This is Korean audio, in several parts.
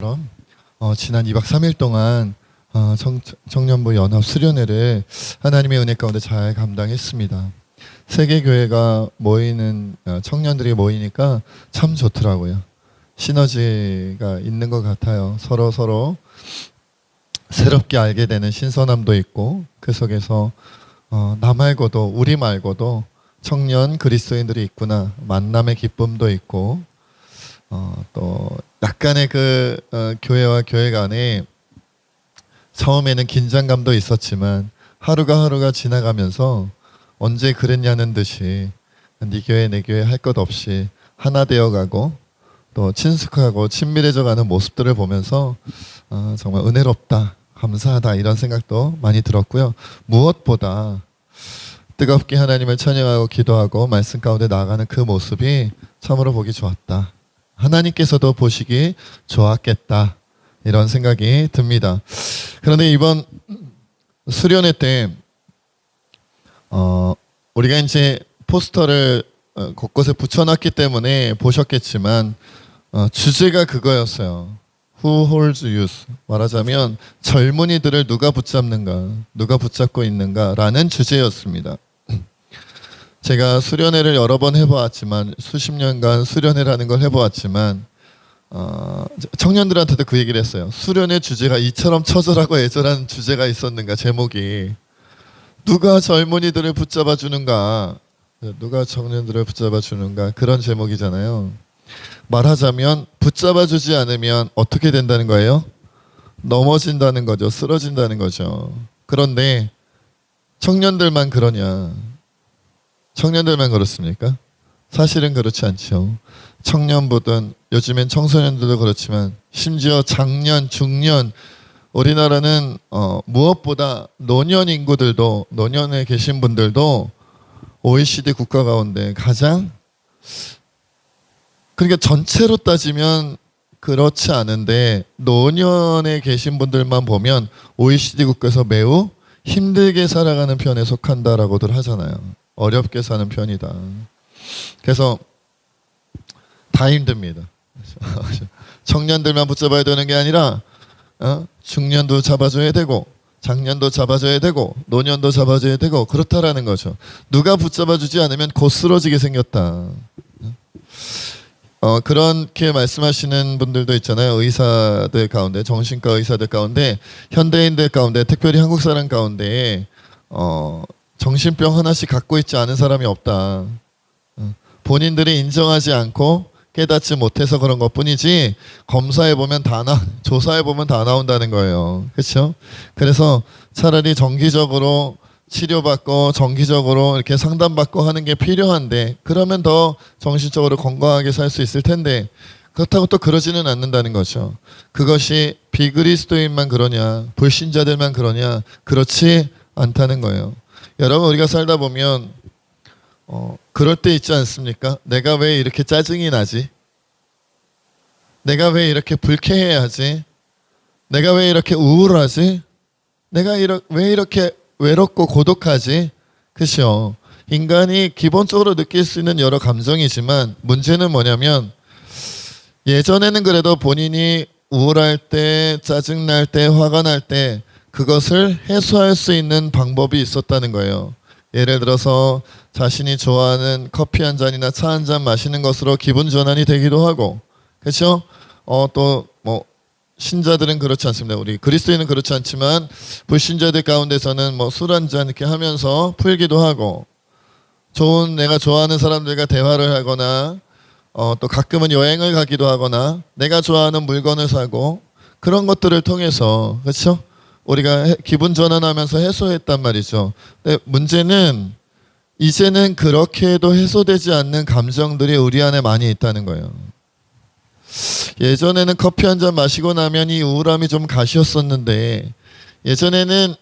그럼 지난 2박 3일 동안 청년부 연합 수련회를 하나님의 은혜 가운데 잘 감당했습니다. 세계 교회가 모이는 청년들이 모이니까 참 좋더라고요. 시너지가 있는 것 같아요. 서로 새롭게 알게 되는 신선함도 있고 그 속에서 나 말고도 우리 말고도 청년 그리스도인들이 있구나 만남의 기쁨도 있고 또 약간의 교회와 교회 간에 처음에는 긴장감도 있었지만 하루가 지나가면서 언제 그랬냐는 듯이 네 교회 내 교회 할 것 없이 하나 되어가고 또 친숙하고 친밀해져가는 모습들을 보면서 정말 은혜롭다 감사하다 이런 생각도 많이 들었고요. 무엇보다 뜨겁게 하나님을 찬양하고 기도하고 말씀 가운데 나아가는 그 모습이 참으로 보기 좋았다. 하나님께서도 보시기 좋았겠다 이런 생각이 듭니다. 그런데 이번 수련회 때 우리가 이제 포스터를 곳곳에 붙여놨기 때문에 보셨겠지만 주제가 그거였어요. Who holds youth? 말하자면 젊은이들을 누가 붙잡는가, 누가 붙잡고 있는가라는 주제였습니다. 제가 수련회를 여러 번 해보았지만 수십 년간 수련회라는 걸 해보았지만 청년들한테도 그 얘기를 했어요. 수련회 주제가 이처럼 처절하고 애절한 주제가 있었는가. 제목이 누가 젊은이들을 붙잡아 주는가, 누가 청년들을 붙잡아 주는가 그런 제목이잖아요. 말하자면 붙잡아 주지 않으면 어떻게 된다는 거예요? 넘어진다는 거죠. 쓰러진다는 거죠. 그런데 청년들만 그러냐? 청년들만 그렇습니까? 사실은 그렇지 않죠. 청년부든 요즘엔 청소년들도 그렇지만 심지어 장년, 중년 우리나라는 무엇보다 노년 인구들도 노년에 계신 분들도 OECD 국가 가운데 가장 그러니까 전체로 따지면 그렇지 않은데 노년에 계신 분들만 보면 OECD 국가에서 매우 힘들게 살아가는 편에 속한다라고들 하잖아요. 어렵게 사는 편이다. 그래서 다 힘듭니다. 청년들만 붙잡아야 되는 게 아니라 중년도 잡아줘야 되고 장년도 잡아줘야 되고 노년도 잡아줘야 되고 그렇다라는 거죠. 누가 붙잡아주지 않으면 곧 쓰러지게 생겼다. 그렇게 말씀하시는 분들도 있잖아요. 의사들 가운데, 정신과 의사들 가운데, 현대인들 가운데, 특별히 한국 사람 가운데 정신병 하나씩 갖고 있지 않은 사람이 없다. 본인들이 인정하지 않고 깨닫지 못해서 그런 것뿐이지 검사해 보면 조사해 보면 다 나온다는 거예요. 그렇죠? 그래서 차라리 정기적으로 치료받고 정기적으로 이렇게 상담받고 하는 게 필요한데 그러면 더 정신적으로 건강하게 살 수 있을 텐데 그렇다고 또 그러지는 않는다는 거죠. 그것이 비그리스도인만 그러냐, 불신자들만 그러냐, 그렇지 않다는 거예요. 여러분 우리가 살다 보면 그럴 때 있지 않습니까? 내가 왜 이렇게 짜증이 나지? 내가 왜 이렇게 불쾌해야 하지? 내가 왜 이렇게 우울하지? 내가 왜 이렇게 외롭고 고독하지? 그렇죠? 인간이 기본적으로 느낄 수 있는 여러 감정이지만 문제는 뭐냐면 예전에는 그래도 본인이 우울할 때, 짜증날 때, 화가 날 때 그것을 해소할 수 있는 방법이 있었다는 거예요. 예를 들어서 자신이 좋아하는 커피 한 잔이나 차 한 잔 마시는 것으로 기분 전환이 되기도 하고, 그렇죠? 또 뭐 신자들은 그렇지 않습니다. 우리 그리스도인은 그렇지 않지만 불신자들 가운데서는 뭐 술 한 잔 이렇게 하면서 풀기도 하고, 내가 좋아하는 사람들과 대화를 하거나, 또 가끔은 여행을 가기도 하거나, 내가 좋아하는 물건을 사고 그런 것들을 통해서 그렇죠? 우리가 기분 전환하면서 해소했단 말이죠. 근데 문제는 이제는 그렇게 해도 해소되지 않는 감정들이 우리 안에 많이 있다는 거예요. 예전에는 커피 한 잔 마시고 나면 이 우울함이 좀 가시었었는데 예전에는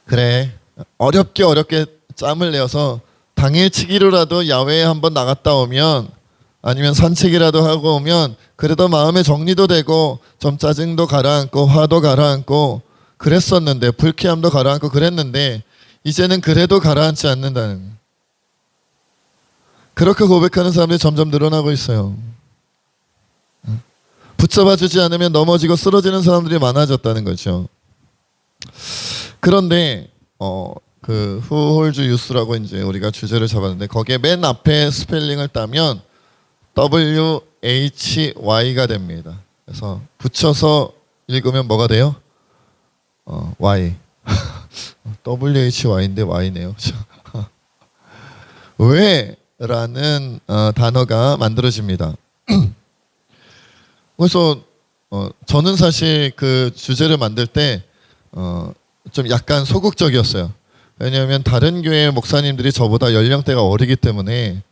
그래 어렵게 짬을 내어서 당일치기로라도 야외에 한번 나갔다 오면 아니면 산책이라도 하고 오면 그래도 마음의 정리도 되고 좀 짜증도 가라앉고 화도 가라앉고 그랬었는데 불쾌함도 가라앉고 그랬는데 이제는 그래도 가라앉지 않는다는 그렇게 고백하는 사람들이 점점 늘어나고 있어요. 붙잡아주지 않으면 넘어지고 쓰러지는 사람들이 많아졌다는 거죠. 그런데 그 Who holds youth라고 이제 우리가 주제를 잡았는데 거기에 맨 앞에 스펠링을 따면 WHY가 됩니다. 그래서 붙여서 읽으면 뭐가 돼요? Y. WHY인데 Y네요. 왜라는 단어가 만들어집니다. 그래서 저는 사실 그 주제를 만들 때 좀 약간 소극적이었어요. 왜냐하면 다른 교회 목사님들이 저보다 연령대가 어리기 때문에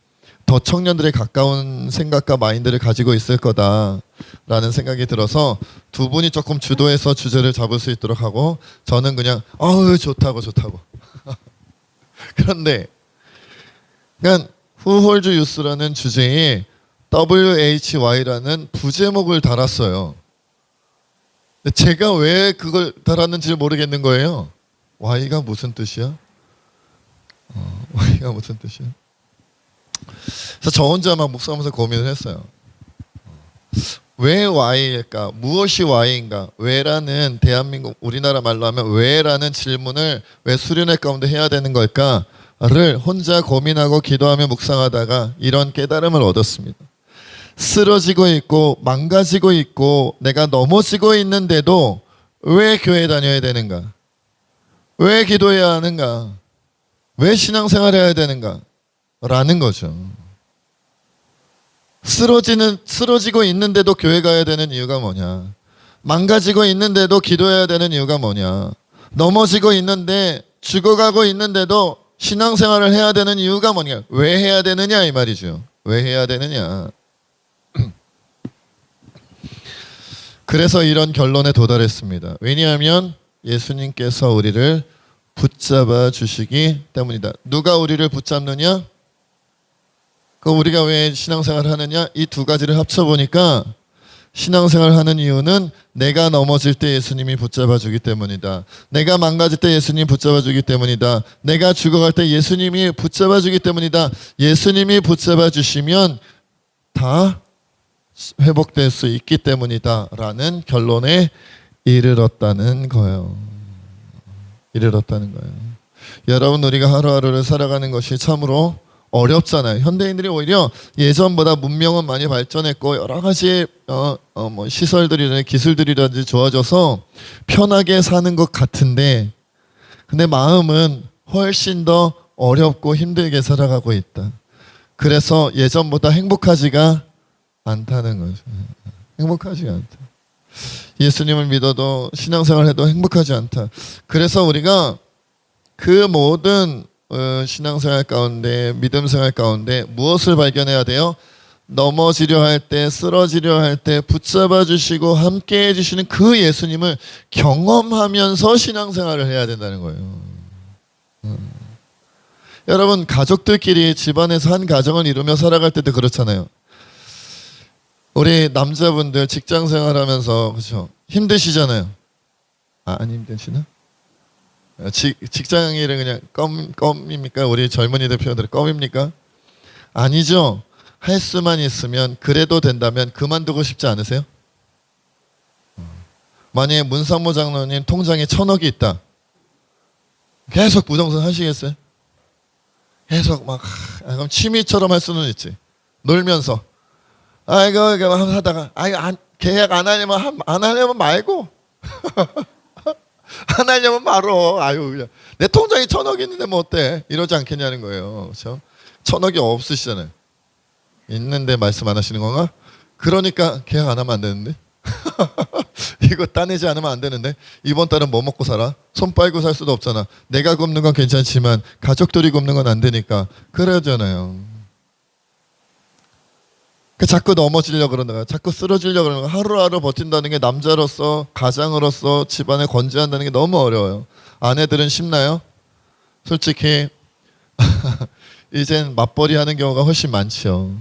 더 청년들에 가까운 생각과 마인드를 가지고 있을 거다라는 생각이 들어서 두 분이 조금 주도해서 주제를 잡을 수 있도록 하고 저는 그냥 좋다고 그런데 그러니까 Who holds youth라는 주제에 WHY라는 부제목을 달았어요. 제가 왜 그걸 달았는지 모르겠는 거예요. Y가 무슨 뜻이야? Y가 무슨 뜻이야? 그래서 저 혼자 막 묵상하면서 고민을 했어요. 왜 Y일까? 무엇이 Y인가? 왜라는 대한민국 우리나라 말로 하면 왜라는 질문을 왜 수련회 가운데 해야 되는 걸까를 혼자 고민하고 기도하며 묵상하다가 이런 깨달음을 얻었습니다. 쓰러지고 있고 망가지고 있고 내가 넘어지고 있는데도 왜 교회 다녀야 되는가? 왜 기도해야 하는가? 왜 신앙생활해야 되는가? 라는 거죠. 쓰러지고 있는데도 교회 가야 되는 이유가 뭐냐? 망가지고 있는데도 기도해야 되는 이유가 뭐냐? 넘어지고 있는데 죽어가고 있는데도 신앙생활을 해야 되는 이유가 뭐냐? 왜 해야 되느냐 이 말이죠. 왜 해야 되느냐? 그래서 이런 결론에 도달했습니다. 왜냐하면 예수님께서 우리를 붙잡아 주시기 때문이다. 누가 우리를 붙잡느냐? 우리가 왜 신앙생활을 하느냐? 이 두 가지를 합쳐보니까 신앙생활을 하는 이유는 내가 넘어질 때 예수님이 붙잡아 주기 때문이다. 내가 망가질 때 예수님이 붙잡아 주기 때문이다. 내가 죽어갈 때 예수님이 붙잡아 주기 때문이다. 예수님이 붙잡아 주시면 다 회복될 수 있기 때문이다 라는 결론에 이르렀다는 거예요. 여러분 우리가 하루하루를 살아가는 것이 참으로 어렵잖아요. 현대인들이 오히려 예전보다 문명은 많이 발전했고 여러 가지 뭐 시설들이나 기술들이라든지 좋아져서 편하게 사는 것 같은데 근데 마음은 훨씬 더 어렵고 힘들게 살아가고 있다. 그래서 예전보다 행복하지가 않다는 거죠. 행복하지가 않다. 예수님을 믿어도 신앙생활해도 행복하지 않다. 그래서 우리가 그 모든 신앙생활 가운데 믿음생활 가운데 무엇을 발견해야 돼요? 넘어지려 할 때 쓰러지려 할 때 붙잡아 주시고 함께 해주시는 그 예수님을 경험하면서 신앙생활을 해야 된다는 거예요. 여러분 가족들끼리 집안에서 한 가정을 이루며 살아갈 때도 그렇잖아요. 우리 남자분들 직장 생활하면서 그렇죠? 힘드시잖아요. 안 힘드시나? 직장 일은 그냥 껌입니까? 우리 젊은이 대표들 껌입니까? 아니죠. 할 수만 있으면 그래도 된다면 그만두고 싶지 않으세요? 만약에 문상모 장로님 통장에 1,000억이 있다. 계속 부동산 하시겠어요? 계속 막 그럼 취미처럼 할 수는 있지. 놀면서 이거 하다가 계약 안 하려면 말고 안 하려면 말어. 그냥 내 통장에 1,000억 있는데 뭐 어때? 이러지 않겠냐는 거예요. 그렇죠? 1,000억이 없으시잖아요. 있는데 말씀 안 하시는 건가? 그러니까 계약 안 하면 안 되는데 이거 따내지 않으면 안 되는데 이번 달은 뭐 먹고 살아? 손 빨고 살 수도 없잖아. 내가 굶는 건 괜찮지만 가족들이 굶는 건 안 되니까 그러잖아요. 자꾸 넘어지려고 그러다가 자꾸 쓰러지려고 그러다가 하루하루 버틴다는 게 남자로서 가장으로서 집안을 건재한다는 게 너무 어려워요. 아내들은 쉽나요? 솔직히 이젠 맞벌이 하는 경우가 훨씬 많죠.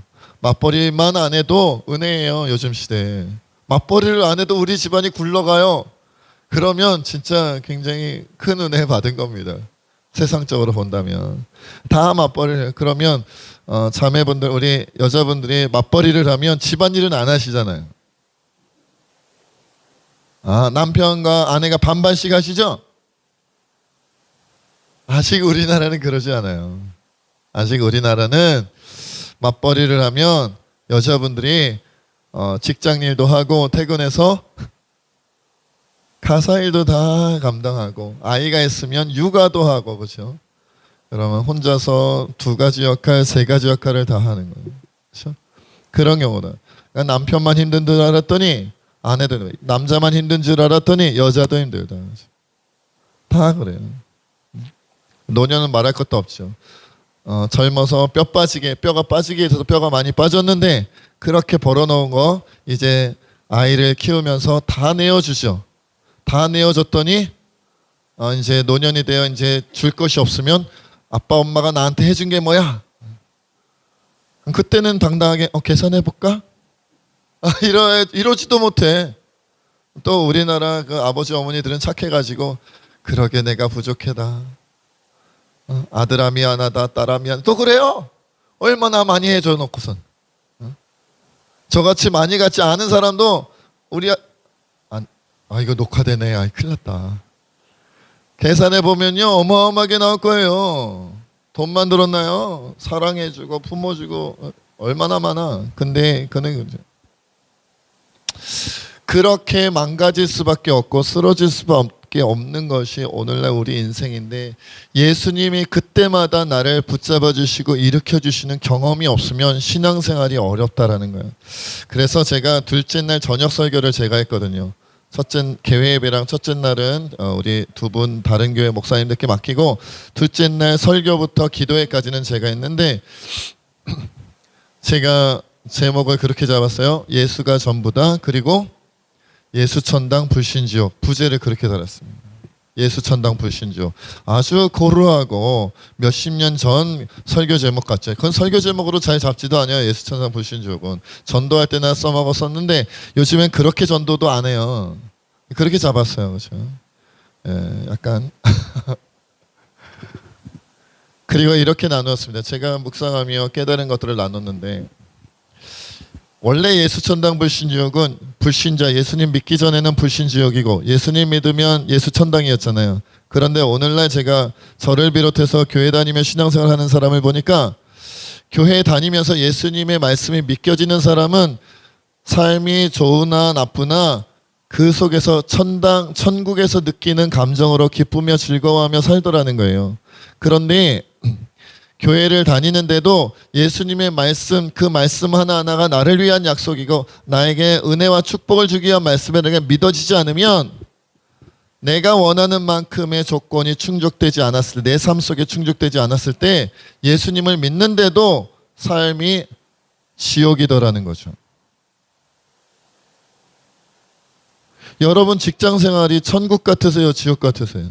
맞벌이만 안 해도 은혜예요. 요즘 시대에 맞벌이를 안 해도 우리 집안이 굴러가요. 그러면 진짜 굉장히 큰 은혜 받은 겁니다. 세상적으로 본다면 다 맞벌이를 그러면 자매분들 우리 여자분들이 맞벌이를 하면 집안일은 안 하시잖아요. 아, 남편과 아내가 반반씩 하시죠? 아직 우리나라는 그러지 않아요. 아직 우리나라는 맞벌이를 하면 여자분들이 직장 일도 하고 퇴근해서 가사 일도 다 감당하고 아이가 있으면 육아도 하고 그렇죠? 그러면 혼자서 두 가지 역할, 세 가지 역할을 다 하는 거예요. 그렇죠? 그런 경우다. 그러니까 남편만 힘든 줄 알았더니 아내도 남자만 힘든 줄 알았더니 여자도 힘들다. 그렇죠? 다 그래요. 노년은 말할 것도 없죠. 젊어서 뼈가 빠지게 해서 뼈가 많이 빠졌는데 그렇게 벌어놓은 거 이제 아이를 키우면서 다 내어주죠. 다 내어줬더니 이제 노년이 되어 이제 줄 것이 없으면 아빠 엄마가 나한테 해준 게 뭐야? 그때는 당당하게 계산해 볼까? 이러지도 못해. 또 우리나라 그 아버지 어머니들은 착해가지고 그러게 내가 부족해다. 아들아 미안하다, 딸아 미안. 또 그래요? 얼마나 많이 해줘 놓고선. 저같이 많이 갖지 않은 사람도 우리 이거 녹화되네. 큰일 났다. 계산해 보면요 어마어마하게 나올 거예요. 돈만 들었나요? 사랑해주고 품어주고 얼마나 많아. 근데 그는 그렇게 망가질 수밖에 없고 쓰러질 수밖에 없는 것이 오늘날 우리 인생인데 예수님이 그때마다 나를 붙잡아 주시고 일으켜 주시는 경험이 없으면 신앙생활이 어렵다라는 거예요. 그래서 제가 둘째 날 저녁 설교를 제가 했거든요. 개회 예배랑 첫째 날은 우리 두 분 다른 교회 목사님들께 맡기고 둘째 날 설교부터 기도회까지는 제가 했는데 제가 제목을 그렇게 잡았어요. 예수가 전부다. 그리고 예수 천당 불신지옥. 부제를 그렇게 달았습니다. 예수 천당 불신지옥. 아주 고루하고 몇십 년 전 설교 제목 같죠. 그건 설교 제목으로 잘 잡지도 않아요. 예수 천당 불신지옥은. 전도할 때나 써먹었었는데 요즘엔 그렇게 전도도 안 해요. 그렇게 잡았어요. 그렇죠? 예, 약간 그리고 이렇게 나누었습니다. 제가 묵상하며 깨달은 것들을 나눴는데 원래 예수 천당 불신지옥은 불신자 예수님 믿기 전에는 불신지옥이고 예수님 믿으면 예수 천당이었잖아요. 그런데 오늘날 제가 저를 비롯해서 교회 다니며 신앙생활 하는 사람을 보니까 교회 다니면서 예수님의 말씀이 믿겨지는 사람은 삶이 좋으나 나쁘나 그 속에서 천국에서 느끼는 감정으로 기쁘며 즐거워하며 살더라는 거예요. 그런데 교회를 다니는데도 예수님의 말씀, 그 말씀 하나하나가 나를 위한 약속이고 나에게 은혜와 축복을 주기 위한 말씀이라는 게 믿어지지 않으면 내가 원하는 만큼의 조건이 충족되지 않았을 때, 내 삶 속에 충족되지 않았을 때 예수님을 믿는데도 삶이 지옥이더라는 거죠. 여러분 직장 생활이 천국 같으세요? 지옥 같으세요?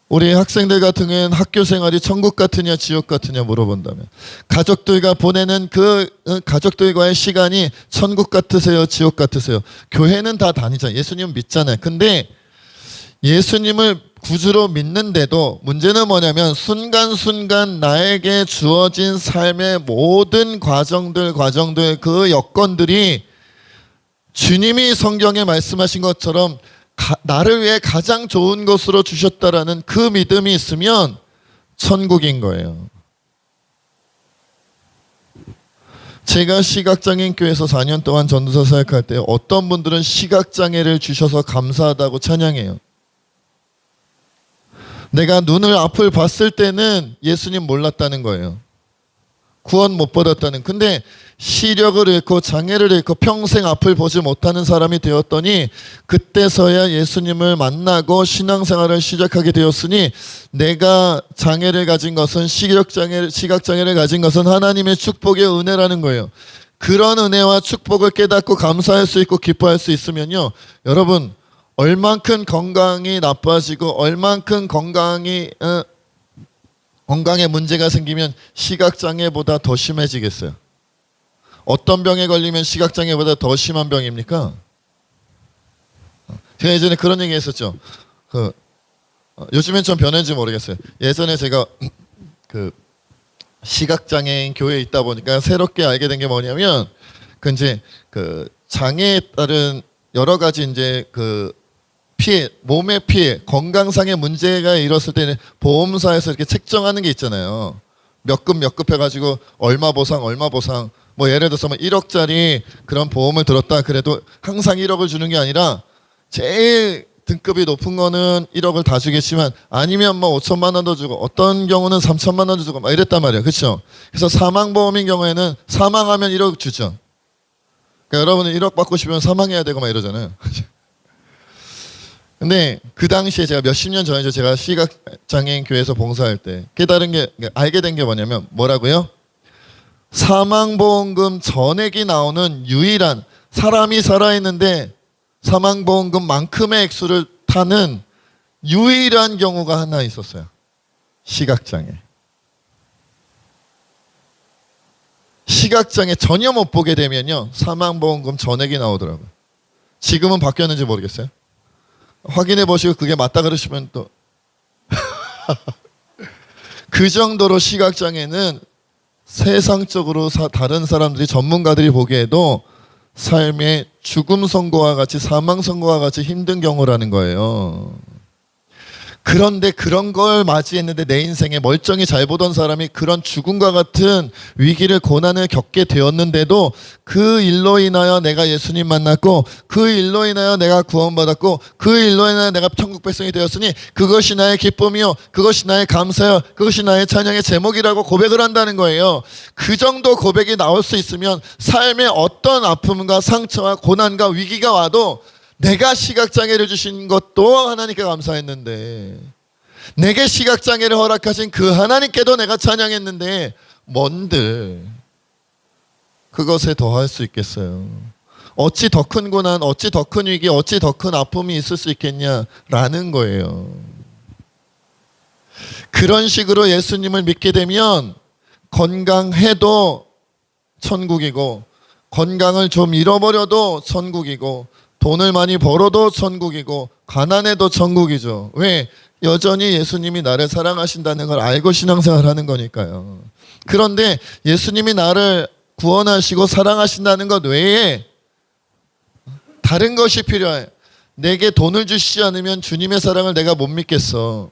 우리 학생들 같은 경우에는 학교 생활이 천국 같으냐 지옥 같으냐 물어본다면 가족들과 보내는 그 가족들과의 시간이 천국 같으세요? 지옥 같으세요? 교회는 다 다니잖아요. 예수님 믿잖아요. 근데 예수님을 구주로 믿는데도 문제는 뭐냐면 순간순간 나에게 주어진 삶의 모든 과정들 그 여건들이 주님이 성경에 말씀하신 것처럼 나를 위해 가장 좋은 것으로 주셨다라는 그 믿음이 있으면 천국인 거예요. 제가 시각장애인 교회에서 4년 동안 전도사 사역할 때 어떤 분들은 시각장애를 주셔서 감사하다고 찬양해요. 내가 눈을 앞을 봤을 때는 예수님 몰랐다는 거예요. 구원 못 받았다는. 근데 시력을 잃고 장애를 잃고 평생 앞을 보지 못하는 사람이 되었더니 그때서야 예수님을 만나고 신앙생활을 시작하게 되었으니 내가 장애를 가진 것은 시각장애를 가진 것은 하나님의 축복의 은혜라는 거예요. 그런 은혜와 축복을 깨닫고 감사할 수 있고 기뻐할 수 있으면요, 여러분 얼만큼 건강이 나빠지고 얼만큼 건강에 문제가 생기면 시각장애보다 더 심해지겠어요? 어떤 병에 걸리면 시각장애보다 더 심한 병입니까? 제가 예전에 그런 얘기 했었죠. 요즘엔 좀 변했는지 모르겠어요. 예전에 제가 시각장애인 교회에 있다 보니까 새롭게 알게 된 게 뭐냐면 이제 장애에 따른 여러 가지 이제 그 피해, 몸의 피해, 건강상의 문제가 일었을 때는 보험사에서 이렇게 책정하는 게 있잖아요. 몇 급 해가지고 얼마 보상, 얼마 보상. 뭐 예를 들어서 뭐 1억짜리 그런 보험을 들었다 그래도 항상 1억을 주는 게 아니라 제일 등급이 높은 거는 1억을 다 주겠지만 아니면 뭐 5천만 원도 주고 어떤 경우는 3천만 원도 주고 막 이랬단 말이에요. 그렇죠? 그래서 사망보험인 경우에는 사망하면 1억 주죠. 그러니까 여러분은 1억 받고 싶으면 사망해야 되고 막 이러잖아요. 근데 그 당시에 제가 몇십 년 전이죠. 제가 시각장애인 교회에서 봉사할 때 깨달은 게 알게 된 게 뭐냐면 뭐라고요? 사망보험금 전액이 나오는 유일한 사람이 살아있는데 사망보험금만큼의 액수를 타는 유일한 경우가 하나 있었어요. 시각장애. 시각장애 전혀 못 보게 되면요. 사망보험금 전액이 나오더라고요. 지금은 바뀌었는지 모르겠어요. 확인해 보시고 그게 맞다 그러시면 또 그 정도로 시각장애는 세상적으로 다른 사람들이 전문가들이 보기에도 삶의 죽음 선고와 같이 사망 선고와 같이 힘든 경우라는 거예요. 그런데 그런 걸 맞이했는데 내 인생에 멀쩡히 잘 보던 사람이 그런 죽음과 같은 위기를 고난을 겪게 되었는데도 그 일로 인하여 내가 예수님 만났고 그 일로 인하여 내가 구원받았고 그 일로 인하여 내가 천국 백성이 되었으니 그것이 나의 기쁨이요 그것이 나의 감사요 그것이 나의 찬양의 제목이라고 고백을 한다는 거예요. 그 정도 고백이 나올 수 있으면 삶의 어떤 아픔과 상처와 고난과 위기가 와도 내가 시각장애를 주신 것도 하나님께 감사했는데 내게 시각장애를 허락하신 그 하나님께도 내가 찬양했는데 뭔들 그것에 더할 수 있겠어요. 어찌 더 큰 고난, 어찌 더 큰 위기, 어찌 더 큰 아픔이 있을 수 있겠냐라는 거예요. 그런 식으로 예수님을 믿게 되면 건강해도 천국이고 건강을 좀 잃어버려도 천국이고 돈을 많이 벌어도 천국이고 가난해도 천국이죠. 왜? 여전히 예수님이 나를 사랑하신다는 걸 알고 신앙생활을 하는 거니까요. 그런데 예수님이 나를 구원하시고 사랑하신다는 것 외에 다른 것이 필요해. 내게 돈을 주시지 않으면 주님의 사랑을 내가 못 믿겠어.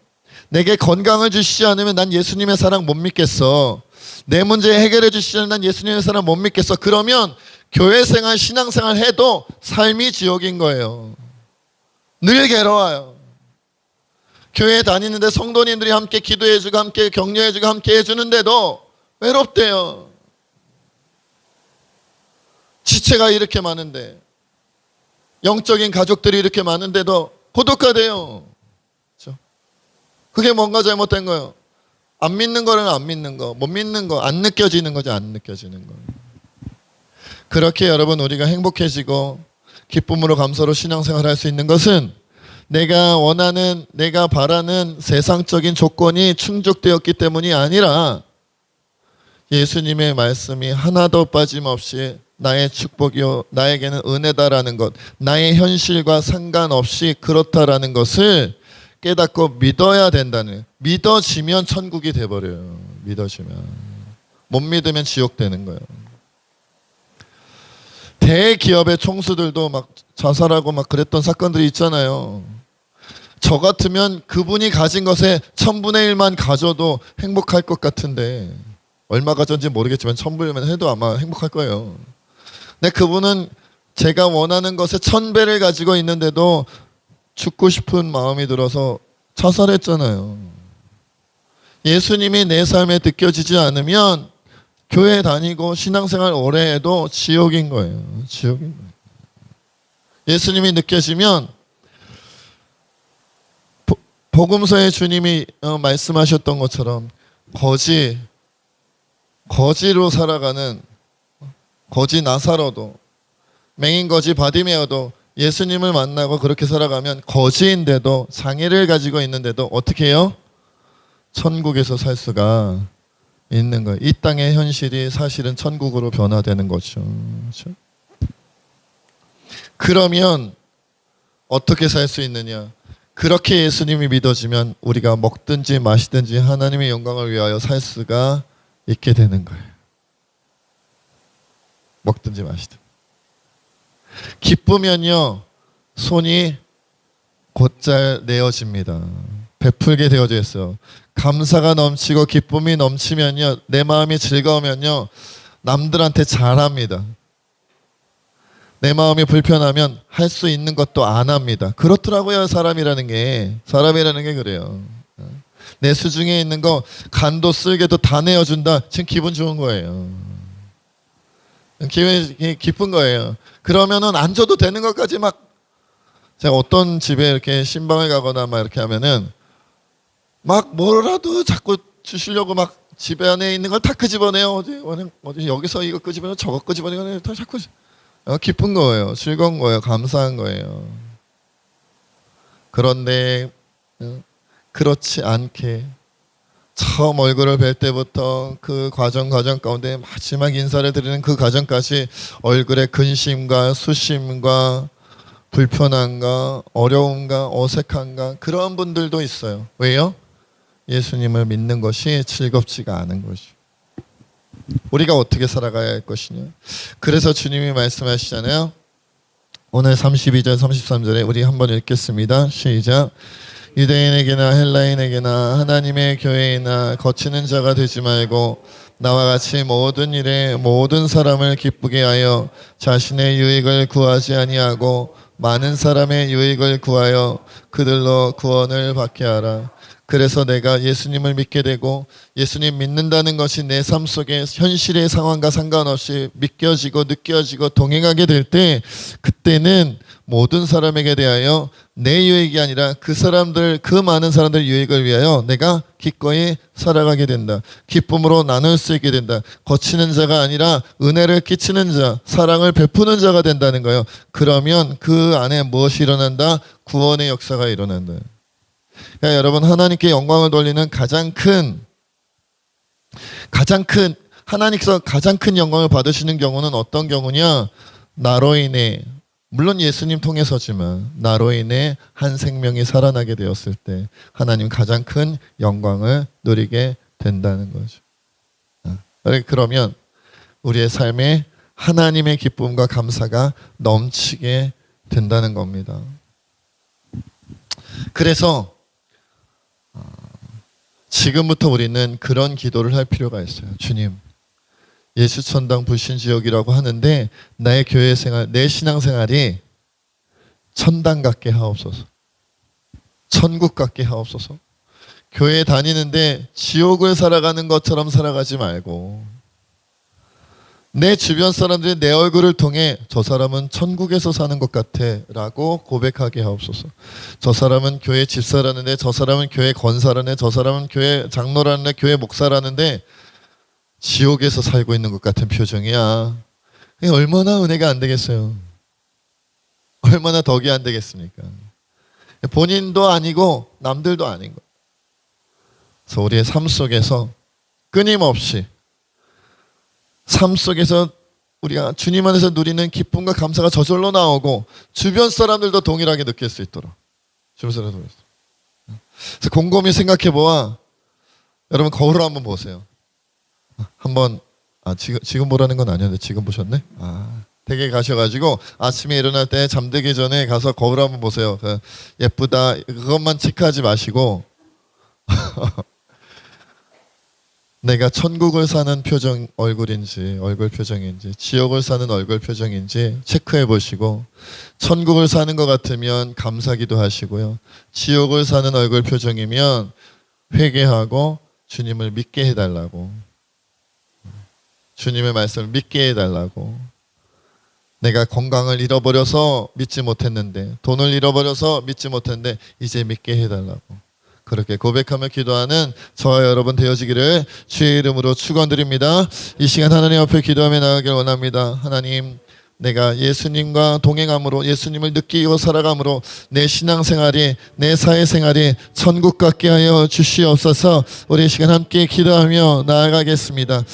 내게 건강을 주시지 않으면 난 예수님의 사랑 못 믿겠어. 내 문제 해결해 주시지 않으면 난 예수님의 사랑 못 믿겠어. 그러면 교회생활, 신앙생활 해도 삶이 지옥인 거예요. 늘 괴로워요. 교회 다니는데 성도님들이 함께 기도해주고 함께 격려해주고 함께 해주는데도 외롭대요. 지체가 이렇게 많은데 영적인 가족들이 이렇게 많은데도 고독하대요. 그렇죠? 그게 뭔가 잘못된 거예요. 안 믿는 거는 안 믿는 거, 못 믿는 거, 안 느껴지는 거죠. 안 느껴지는 거. 그렇게 여러분 우리가 행복해지고 기쁨으로 감사로 신앙생활을 할 수 있는 것은 내가 원하는 내가 바라는 세상적인 조건이 충족되었기 때문이 아니라 예수님의 말씀이 하나도 빠짐없이 나의 축복이요 나에게는 은혜다라는 것 나의 현실과 상관없이 그렇다라는 것을 깨닫고 믿어야 된다는 믿어지면 천국이 돼버려요. 믿어지면 못 믿으면 지옥 되는 거예요. 대기업의 총수들도 막 자살하고 막 그랬던 사건들이 있잖아요. 저 같으면 그분이 가진 것에 1000분의 1만 가져도 행복할 것 같은데 얼마 가졌는지 모르겠지만 1000분의 1만 해도 아마 행복할 거예요. 근데 그분은 제가 원하는 것에 1000배를 가지고 있는데도 죽고 싶은 마음이 들어서 자살했잖아요. 예수님이 내 삶에 느껴지지 않으면 교회 다니고 신앙생활 오래 해도 지옥인 거예요. 지옥인 거예요. 예수님이 느껴지면 복음서에 주님이 말씀하셨던 것처럼 거지로 살아가는 거지 나사로도 맹인 거지 바디메어도 예수님을 만나고 그렇게 살아가면 거지인데도 장애를 가지고 있는데도 어떻게 해요? 천국에서 살 수가 있는 거예요. 이 땅의 현실이 사실은 천국으로 변화되는 거죠. 그렇죠? 그러면 어떻게 살 수 있느냐? 그렇게 예수님이 믿어지면 우리가 먹든지 마시든지 하나님의 영광을 위하여 살 수가 있게 되는 거예요. 먹든지 마시든. 기쁘면요 손이 곧잘 내어집니다. 베풀게 되어져 있어요. 감사가 넘치고 기쁨이 넘치면요, 내 마음이 즐거우면요, 남들한테 잘합니다. 내 마음이 불편하면 할 수 있는 것도 안 합니다. 그렇더라고요. 사람이라는 게 그래요. 내 수중에 있는 거 간도 쓸개도 다 내어준다. 지금 기분 좋은 거예요. 기분이 기쁜 거예요. 그러면은 안 줘도 되는 것까지 막, 제가 어떤 집에 이렇게 신방을 가거나 막 이렇게 하면은 막 뭐라도 자꾸 주시려고 막 집에 안에 있는 걸 다 끄집어내요. 어디 여기서 이거 끄집어내요, 저거 끄집어내요. 다 자꾸 기쁜 거예요. 즐거운 거예요. 감사한 거예요. 그런데 그렇지 않게 처음 얼굴을 뵐 때부터 그 과정 가운데 마지막 인사를 드리는 그 과정까지 얼굴에 근심과 수심과 불편함과 어려움과 어색함과 그런 분들도 있어요. 왜요? 예수님을 믿는 것이 즐겁지가 않은 것이죠. 우리가 어떻게 살아가야 할 것이냐. 그래서 주님이 말씀하시잖아요. 오늘 32절 33절에 우리 한번 읽겠습니다. 시작. 유대인에게나 헬라인에게나 하나님의 교회이나 거치는 자가 되지 말고 나와 같이 모든 일에 모든 사람을 기쁘게 하여 자신의 유익을 구하지 아니하고 많은 사람의 유익을 구하여 그들로 구원을 받게 하라. 그래서 내가 예수님을 믿게 되고 예수님 믿는다는 것이 내 삶 속에 현실의 상황과 상관없이 믿겨지고 느껴지고 동행하게 될 때, 그때는 모든 사람에게 대하여 내 유익이 아니라 그 사람들, 그 많은 사람들 유익을 위하여 내가 기꺼이 살아가게 된다. 기쁨으로 나눌 수 있게 된다. 거치는 자가 아니라 은혜를 끼치는 자, 사랑을 베푸는 자가 된다는 거예요. 그러면 그 안에 무엇이 일어난다? 구원의 역사가 일어난다. 그러니까 여러분, 하나님께 영광을 돌리는 가장 큰 하나님께서 가장 큰 영광을 받으시는 경우는 어떤 경우냐? 나로 인해, 물론 예수님 통해서지만 나로 인해 한 생명이 살아나게 되었을 때 하나님 가장 큰 영광을 누리게 된다는 거죠. 그러면 우리의 삶에 하나님의 기쁨과 감사가 넘치게 된다는 겁니다. 그래서 지금부터 우리는 그런 기도를 할 필요가 있어요. 주님, 예수천당 불신지역이라고 하는데 나의 교회 생활, 내 신앙생활이 천당 같게 하옵소서. 천국 같게 하옵소서. 교회 다니는데 지옥을 살아가는 것처럼 살아가지 말고 내 주변 사람들이 내 얼굴을 통해 저 사람은 천국에서 사는 것 같아 라고 고백하게 하옵소서. 저 사람은 교회 집사라는데, 저 사람은 교회 권사라는데, 저 사람은 교회 장로라는데, 교회 목사라는데 지옥에서 살고 있는 것 같은 표정이야. 얼마나 은혜가 안 되겠어요. 얼마나 덕이 안 되겠습니까? 본인도 아니고 남들도 아닌 거예요. 그래서 우리의 삶 속에서 끊임없이 삶 속에서 우리가 주님 안에서 누리는 기쁨과 감사가 저절로 나오고 주변 사람들도 동일하게 느낄 수 있도록. 주변 사람들도. 그래서 곰곰이 생각해 보아. 여러분, 거울을 한번 보세요. 한번 지금 보라는 건 아니었는데 지금 보셨네? 댁에 가셔가지고 아침에 일어날 때 잠들기 전에 가서 거울 한번 보세요. 예쁘다 그것만 체크하지 마시고 내가 천국을 사는 표정 얼굴인지 얼굴 표정인지 지옥을 사는 얼굴 표정인지 체크해 보시고, 천국을 사는 것 같으면 감사기도 하시고요, 지옥을 사는 얼굴 표정이면 회개하고 주님을 믿게 해달라고, 주님의 말씀을 믿게 해달라고. 내가 건강을 잃어버려서 믿지 못했는데, 돈을 잃어버려서 믿지 못했는데 이제 믿게 해달라고, 그렇게 고백하며 기도하는 저와 여러분 되어지기를 주의 이름으로 축원드립니다. 이 시간 하나님 앞에 기도하며 나가길 원합니다. 하나님, 내가 예수님과 동행함으로, 예수님을 느끼고 살아감으로 내 신앙생활이, 내 사회생활이 천국 같게 하여 주시옵소서. 우리 이 시간 함께 기도하며 나아가겠습니다.